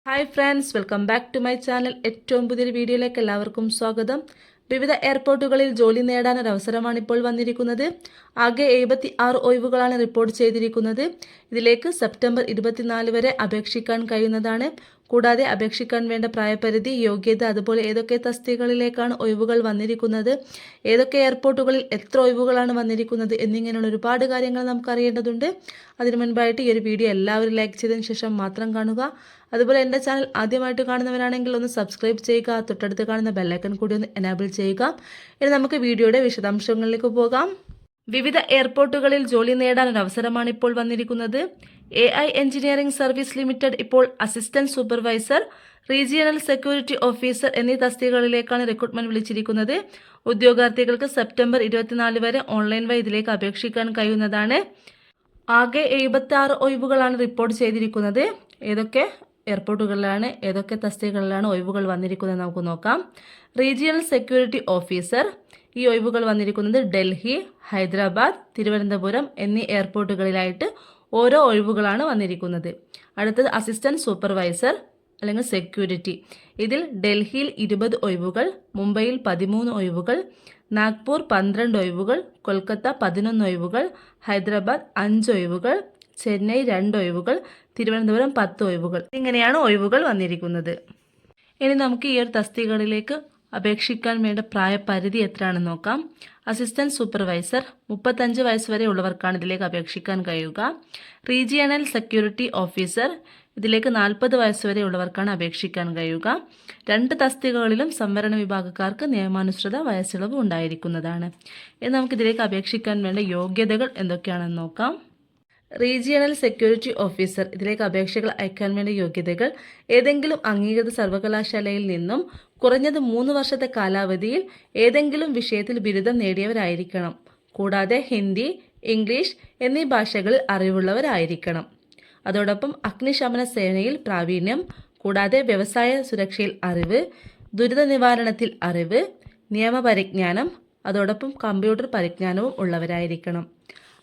Hi friends, welcome back to my channel. ഏറ്റവും പുതിയൊരു വീഡിയോയിലേക്ക് എല്ലാവർക്കും സ്വാഗതം. വിവിധ എയർപോർട്ടുകളിൽ ജോലി നേടാനൊരവസരമാണ് ഇപ്പോൾ വന്നിരിക്കുന്നത്. ആകെ 76 ഒഴിവുകളാണ് റിപ്പോർട്ട് ചെയ്തിരിക്കുന്നത്. ഇതിലേക്ക് സെപ്റ്റംബർ 24 വരെ അപേക്ഷിക്കാൻ കഴിയുന്നതാണ്. കൂടാതെ അപേക്ഷിക്കാൻ വേണ്ട പ്രായപരിധി, യോഗ്യത, അതുപോലെ ഏതൊക്കെ തസ്തികകളിലേക്കാണ് ഒഴിവുകൾ വന്നിരിക്കുന്നത്, ഏതൊക്കെ എയർപോർട്ടുകളിൽ എത്ര ഒഴിവുകളാണ് വന്നിരിക്കുന്നത് എന്നിങ്ങനെയുള്ള ഒരുപാട് കാര്യങ്ങൾ നമുക്ക് അറിയേണ്ടതുണ്ട്. അതിനു മുൻപായിട്ട് ഈ ഒരു വീഡിയോ എല്ലാവരും ലൈക്ക് ചെയ്തതിന് ശേഷം മാത്രം കാണുക. അതുപോലെ എൻ്റെ ചാനൽ ആദ്യമായിട്ട് കാണുന്നവരാണെങ്കിൽ ഒന്ന് സബ്സ്ക്രൈബ് ചെയ്യുക, തൊട്ടടുത്ത് കാണുന്ന ബെല്ലൈക്കൺ കൂടി ഒന്ന് എനാബിൾ ചെയ്യുക. ഇനി നമുക്ക് വീഡിയോയുടെ വിശദാംശങ്ങളിലേക്ക് പോകാം. വിവിധ എയർപോർട്ടുകളിൽ ജോലി നേടാൻ ഒരു അവസരമാണ് ഇപ്പോൾ വന്നിരിക്കുന്നത്. AI എഞ്ചിനീയറിംഗ് സർവീസ് ലിമിറ്റഡ് ഇപ്പോൾ assistant supervisor, regional security officer എന്നീ തസ്തികകളിലേക്കാണ് റിക്രൂട്ട്മെന്റ് വിളിച്ചിരിക്കുന്നത്. ഉദ്യോഗാർത്ഥികൾക്ക് സെപ്റ്റംബർ 24 വരെ ഓൺലൈൻ വഴി ഇതിലേക്ക് അപേക്ഷിക്കാൻ കഴിയുന്നതാണ്. ആകെ 76 ഒഴിവുകളാണ് റിപ്പോർട്ട് ചെയ്തിരിക്കുന്നത്. ഏതൊക്കെ എയർപോർട്ടുകളിലാണ്, ഏതൊക്കെ തസ്തികകളിലാണ് ഒഴിവുകൾ വന്നിരിക്കുന്നത് നമുക്ക് നോക്കാം. റീജിയണൽ സെക്യൂരിറ്റി ഓഫീസർ, ഈ ഒഴിവുകൾ വന്നിരിക്കുന്നത് ഡൽഹി, ഹൈദരാബാദ്, തിരുവനന്തപുരം എന്നീ എയർപോർട്ടുകളിലായിട്ട് ഓരോ ഒഴിവുകളാണ് വന്നിരിക്കുന്നത്. അടുത്തത് അസിസ്റ്റന്റ് സൂപ്പർവൈസർ അല്ലെങ്കിൽ സെക്യൂരിറ്റി. ഇതിൽ ഡൽഹിയിൽ 20 ഒഴിവുകൾ, മുംബൈയിൽ 13 ഒഴിവുകൾ, നാഗ്പൂർ 12 ഒഴിവുകൾ, കൊൽക്കത്ത 11 ഒഴിവുകൾ, ഹൈദരാബാദ് 5 ഒഴിവുകൾ, ചെന്നൈ 2 ഒഴിവുകൾ, തിരുവനന്തപുരം 10 ഒഴിവുകൾ. ഇങ്ങനെയാണ് ഒഴിവുകൾ വന്നിരിക്കുന്നത്. ഇനി നമുക്ക് ഈ ഒരു തസ്തികകളിലേക്ക് അപേക്ഷിക്കാൻ വേണ്ട പ്രായപരിധി എത്രയാണെന്ന് നോക്കാം. അസിസ്റ്റന്റ് സൂപ്പർവൈസർ 35 വയസ്സ് വരെ ഉള്ളവർക്കാണ് ഇതിലേക്ക് അപേക്ഷിക്കാൻ കഴിയുക. റീജിയണൽ സെക്യൂരിറ്റി ഓഫീസർ, ഇതിലേക്ക് 40 വയസ്സ് വരെ ഉള്ളവർക്കാണ് അപേക്ഷിക്കാൻ കഴിയുക. 2 തസ്തികകളിലും സംവരണ വിഭാഗക്കാർക്ക് നിയമാനുസൃത വയസ്സിളവ് ഉണ്ടായിരിക്കുന്നതാണ്. ഇനി നമുക്കിതിലേക്ക് അപേക്ഷിക്കാൻ വേണ്ട യോഗ്യതകൾ എന്തൊക്കെയാണെന്ന് നോക്കാം. റീജിയണൽ സെക്യൂരിറ്റി ഓഫീസർ, ഇതിലേക്ക് അപേക്ഷകൾ അയക്കാൻ വേണ്ട യോഗ്യതകൾ: ഏതെങ്കിലും അംഗീകൃത സർവകലാശാലയിൽ നിന്നും കുറഞ്ഞത് 3 വർഷത്തെ കാലാവധിയിൽ ഏതെങ്കിലും വിഷയത്തിൽ ബിരുദം നേടിയവരായിരിക്കണം. കൂടാതെ ഹിന്ദി, ഇംഗ്ലീഷ് എന്നീ ഭാഷകളിൽ അറിവുള്ളവരായിരിക്കണം. അതോടൊപ്പം അഗ്നിശമന സേനയിൽ പ്രാവീണ്യം, കൂടാതെ വ്യവസായ സുരക്ഷയിൽ അറിവ്, ദുരിത നിവാരണത്തിൽ അറിവ്, നിയമപരിജ്ഞാനം, അതോടൊപ്പം കമ്പ്യൂട്ടർ പരിജ്ഞാനവും ഉള്ളവരായിരിക്കണം.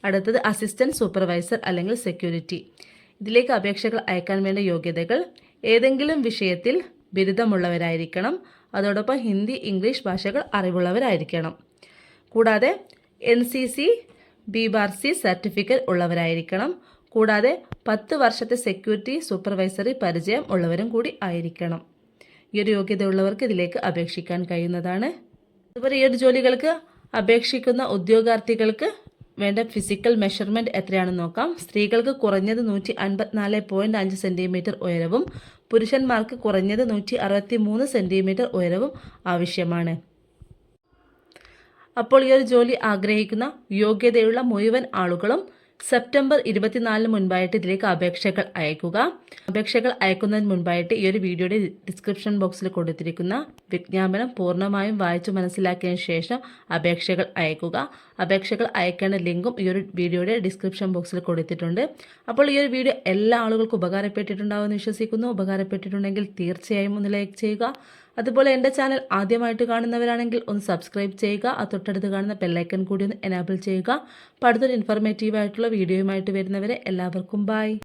അടുത്തത് അസിസ്റ്റന്റ് സൂപ്പർവൈസർ അല്ലെങ്കിൽ സെക്യൂരിറ്റി. ഇതിലേക്ക് അപേക്ഷകൾ അയക്കാൻ വേണ്ട യോഗ്യതകൾ: ഏതെങ്കിലും വിഷയത്തിൽ ബിരുദമുള്ളവരായിരിക്കണം. അതോടൊപ്പം ഹിന്ദി, ഇംഗ്ലീഷ് ഭാഷകൾ അറിവുള്ളവരായിരിക്കണം. കൂടാതെ NCC, BBARC സർട്ടിഫിക്കറ്റ് ഉള്ളവരായിരിക്കണം. കൂടാതെ 10 വർഷത്തെ സെക്യൂരിറ്റി സൂപ്പർവൈസറി പരിചയം ഉള്ളവരും കൂടി ആയിരിക്കണം. ഈ ഒരു യോഗ്യത ഉള്ളവർക്ക് ഇതിലേക്ക് അപേക്ഷിക്കാൻ കഴിയുന്നതാണ്. അതുപോലെ ഈ ഒരു ജോലികൾക്ക് അപേക്ഷിക്കുന്ന ഉദ്യോഗാർത്ഥികൾക്ക് വേണ്ട ഫിസിക്കൽ മെഷർമെൻറ്റ് എത്രയാണെന്ന് നോക്കാം. സ്ത്രീകൾക്ക് കുറഞ്ഞത് 154.5 സെൻറ്റിമീറ്റർ ഉയരവും പുരുഷന്മാർക്ക് കുറഞ്ഞത് 163 സെൻറ്റിമീറ്റർ ഉയരവും ആവശ്യമാണ്. അപ്പോൾ ഈ ഒരു ജോലി ആഗ്രഹിക്കുന്ന യോഗ്യതയുള്ള മുഴുവൻ ആളുകളും സെപ്റ്റംബർ 24 മുൻപായിട്ട് ഇതിലേക്ക് അപേക്ഷകൾ അയക്കുക. അപേക്ഷകൾ അയക്കുന്നതിന് മുൻപായിട്ട് ഈ ഒരു വീഡിയോയുടെ ഡിസ്ക്രിപ്ഷൻ ബോക്സിൽ കൊടുത്തിരിക്കുന്ന വിജ്ഞാപനം പൂർണ്ണമായും വായിച്ചു മനസ്സിലാക്കിയതിന് ശേഷം അപേക്ഷകൾ അയക്കുക. അപേക്ഷകൾ അയക്കേണ്ട ലിങ്കും ഈ ഒരു വീഡിയോയുടെ ഡിസ്ക്രിപ്ഷൻ ബോക്സിൽ കൊടുത്തിട്ടുണ്ട്. അപ്പോൾ ഈ ഒരു വീഡിയോ എല്ലാ ആളുകൾക്കും ഉപകാരപ്പെട്ടിട്ടുണ്ടാവുമെന്ന് വിശ്വസിക്കുന്നു. ഉപകാരപ്പെട്ടിട്ടുണ്ടെങ്കിൽ തീർച്ചയായും ഒന്ന് ലൈക്ക് ചെയ്യുക. അതുപോലെ എൻ്റെ ചാനൽ ആദ്യമായിട്ട് കാണുന്നവരാണെങ്കിൽ ഒന്ന് സബ്സ്ക്രൈബ് ചെയ്യുക. ആ തൊട്ടടുത്ത് കാണുന്ന ബെല്ലൈക്കൺ കൂടി ഒന്ന് എനാബിൾ ചെയ്യുക. അപ്പോൾ അടുത്തൊരു ഇൻഫോർമേറ്റീവ് ആയിട്ടുള്ള വീഡിയോയുമായിട്ട് വരുന്നവരെ എല്ലാവർക്കും ബൈ.